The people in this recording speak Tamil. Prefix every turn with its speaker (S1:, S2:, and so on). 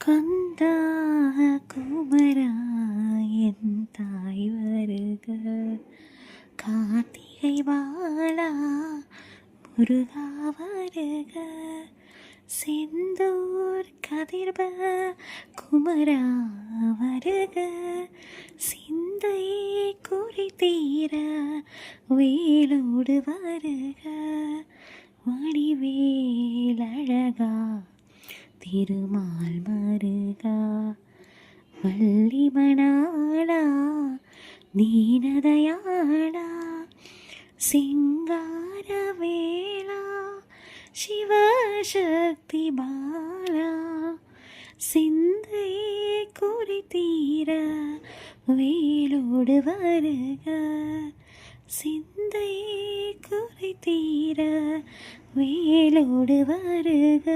S1: கந்தா குமரா என் தாய் வருக, கார்த்திகை வாழா முருகா வருக, செந்தூர் கதிர்ப குமரா வருக, சிந்தை குறித்தீர வேலோடு வருக, வடிவேலழகா திருமால் மருகா, வள்ளிமணாளா தீனதயாளா, சிங்காரவேளா சிவசக்தி பாலா, சிந்தை குறித்தீர வேலோடு வருக, சிந்தை குறித்தீர வேலோடு வருக.